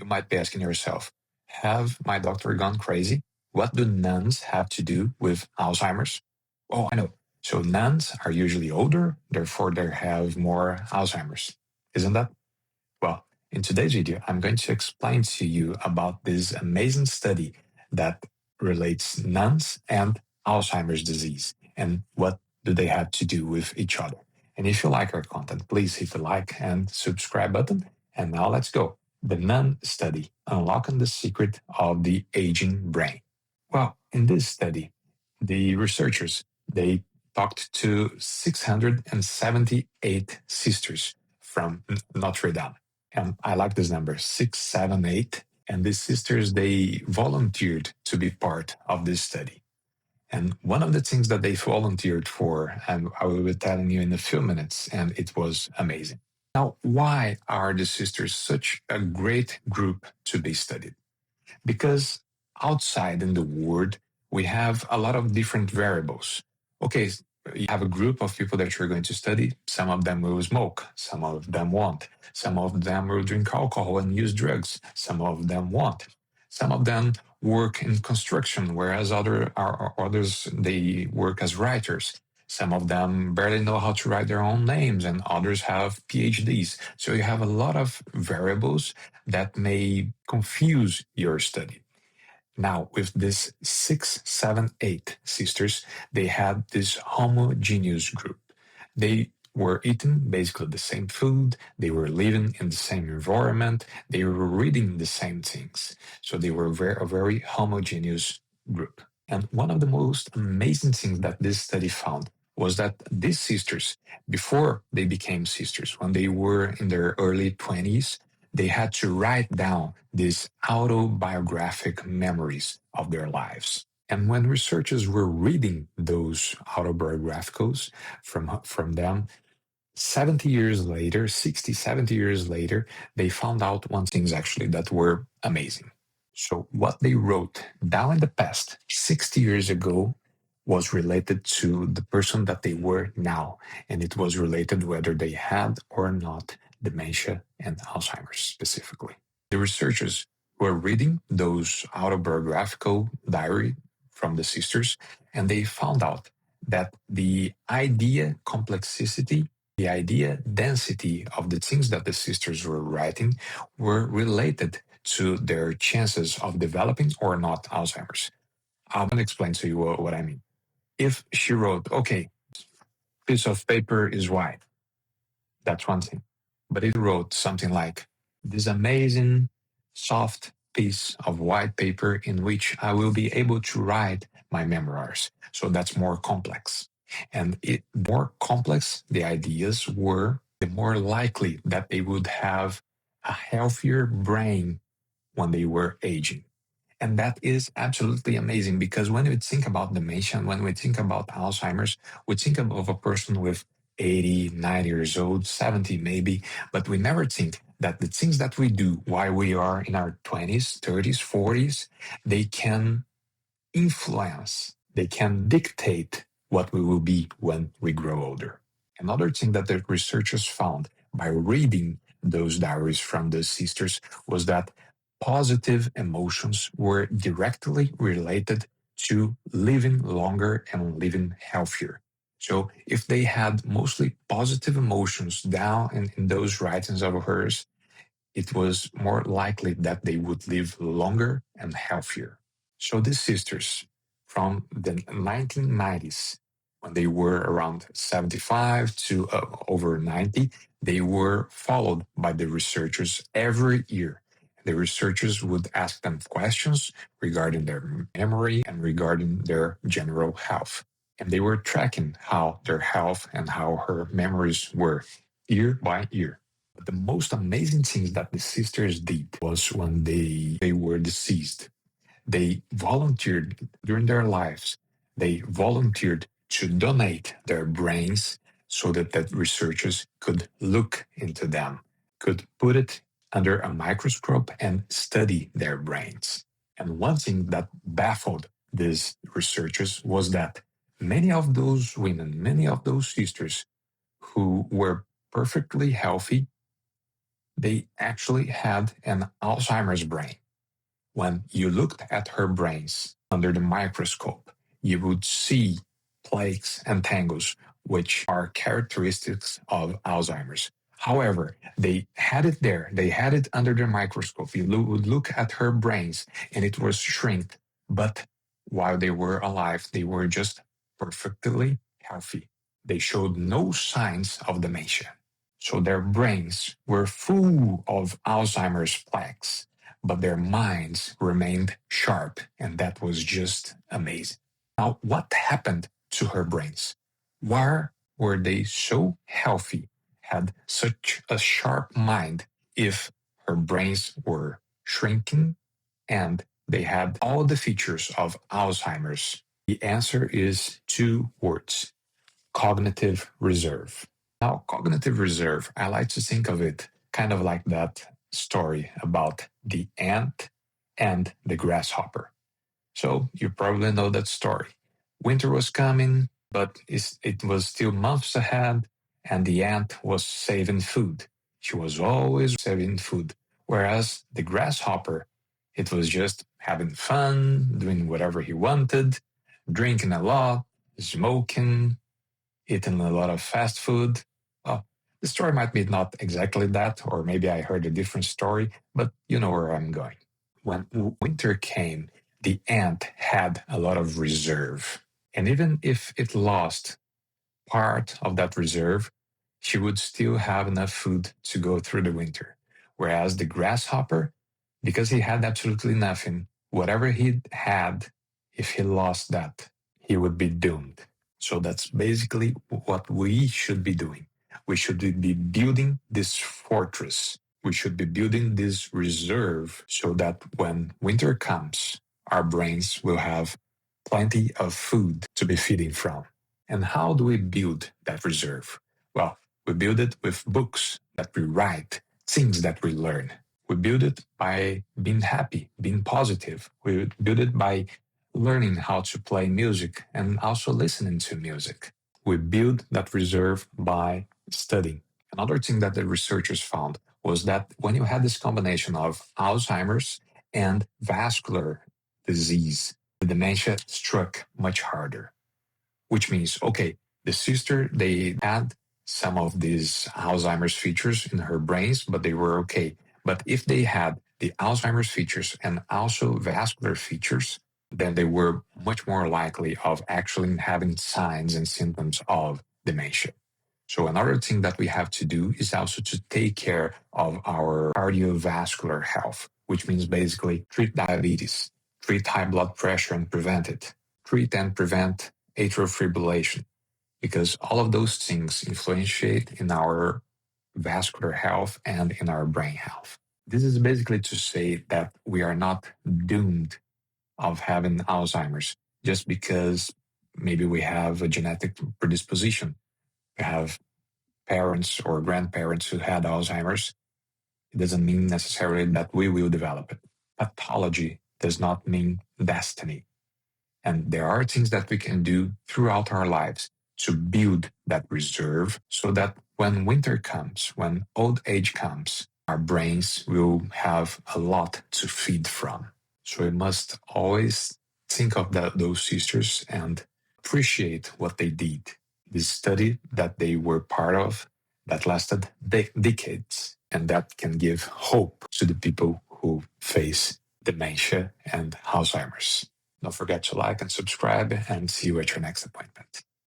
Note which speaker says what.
Speaker 1: might be asking yourself, have my doctor gone crazy? What do nuns have to do with Alzheimer's? Oh, I know. So nuns are usually older, therefore they have more Alzheimer's. Isn't that? Well, in today's video, I'm going to explain to you about this amazing study that relates nuns and Alzheimer's disease and what do they have to do with each other. And if you like our content, please hit the like and subscribe button. And now let's go. The Nun Study, Unlocking the Secret of the Aging Brain. Well, in this study, the researchers, they talked to 678 sisters from Notre Dame. And I like this number, 678. And these sisters, they volunteered to be part of this study. And one of the things that they volunteered for, and I will be telling you in a few minutes, and it was amazing. Now, why are the sisters such a great group to be studied? Because outside in the world, we have a lot of different variables. Okay, you have a group of people that you're going to study. Some of them will smoke, some of them won't. Some of them will drink alcohol and use drugs. Some of them won't. Some of them work in construction, whereas others they work as writers. Some of them barely know how to write their own names, and others have PhDs. So you have a lot of variables that may confuse your study. Now, with this 6, 7, 8 sisters, they had this homogeneous group. They were eating basically the same food, they were living in the same environment, they were reading the same things. So they were a very homogeneous group. And one of the most amazing things that this study found was that these sisters, before they became sisters, when they were in their early 20s, they had to write down these autobiographic memories of their lives. And when researchers were reading those autobiographicals from them, 70 years later, 60, 70 years later, they found out one things actually that were amazing. So what they wrote down in the past, 60 years ago, was related to the person that they were now. And it was related whether they had or not dementia and Alzheimer's specifically. The researchers were reading those autobiographical diary from the sisters, and they found out that the idea complexity, the idea density of the things that the sisters were writing were related to their chances of developing or not Alzheimer's. I'm going to explain to you what I mean. If she wrote, okay, piece of paper is white, that's one thing. But it wrote something like, this amazing, soft piece of white paper in which I will be able to write my memoirs. So that's more complex. And the more complex the ideas were, the more likely that they would have a healthier brain when they were aging. And that is absolutely amazing because when we think about dementia, when we think about Alzheimer's, we think of a person with 80, 90 years old, 70 maybe, but we never think that the things that we do while we are in our 20s, 30s, 40s, they can influence, they can dictate what we will be when we grow older. Another thing that the researchers found by reading those diaries from the sisters was that positive emotions were directly related to living longer and living healthier. So if they had mostly positive emotions down in those writings of hers, it was more likely that they would live longer and healthier. So these sisters from the 1990s, when they were around 75 to over 90, they were followed by the researchers every year. The researchers would ask them questions regarding their memory and regarding their general health. And they were tracking how their health and how her memories were year by year. But the most amazing thing that the sisters did was when they were deceased. They volunteered during their lives. They volunteered to donate their brains so that researchers could look into them, could put it under a microscope and study their brains. And one thing that baffled these researchers was that many of those women, many of those sisters who were perfectly healthy, they actually had an Alzheimer's brain. When you looked at her brains under the microscope, you would see plaques and tangles, which are characteristics of Alzheimer's. However, they had it there. They had it under the microscope. You would look at her brains and it was shrink. But while they were alive, they were just perfectly healthy. They showed no signs of dementia. So their brains were full of Alzheimer's plaques, but their minds remained sharp, and that was just amazing. Now, what happened to her brains? Why were they so healthy, had such a sharp mind, if her brains were shrinking and they had all the features of Alzheimer's? The answer is two words: cognitive reserve. Now, cognitive reserve, I like to think of it kind of like that story about the ant and the grasshopper. So you probably know that story. Winter was coming, but it was still months ahead, and the ant was saving food. She was always saving food. Whereas the grasshopper, it was just having fun, doing whatever he wanted, drinking a lot, smoking, eating a lot of fast food. Oh, the story might be not exactly that, or maybe I heard a different story, but you know where I'm going. When winter came, the ant had a lot of reserve. And even if it lost part of that reserve, she would still have enough food to go through the winter. Whereas the grasshopper, because he had absolutely nothing, whatever he had, if he lost that, he would be doomed. So that's basically what we should be doing. We should be building this fortress. We should be building this reserve so that when winter comes, our brains will have plenty of food to be feeding from. And how do we build that reserve? Well, we build it with books that we write, things that we learn. We build it by being happy, being positive. We build it by learning how to play music and also listening to music. We build that reserve by studying. Another thing that the researchers found was that when you had this combination of Alzheimer's and vascular disease, the dementia struck much harder, which means, okay, the sister, they had some of these Alzheimer's features in her brains, but they were okay. But if they had the Alzheimer's features and also vascular features, then they were much more likely of actually having signs and symptoms of dementia. So another thing that we have to do is also to take care of our cardiovascular health, which means basically treat diabetes, treat high blood pressure and prevent it, treat and prevent atrial fibrillation, because all of those things influentiate in our vascular health and in our brain health. This is basically to say that we are not doomed of having Alzheimer's just because maybe we have a genetic predisposition. We have parents or grandparents who had Alzheimer's. It doesn't mean necessarily that we will develop it. Pathology does not mean destiny. And there are things that we can do throughout our lives to build that reserve so that when winter comes, when old age comes, our brains will have a lot to feed from. So we must always think of those sisters and appreciate what they did. This study that they were part of that lasted decades, and that can give hope to the people who face dementia and Alzheimer's. Don't forget to like and subscribe, and see you at your next appointment.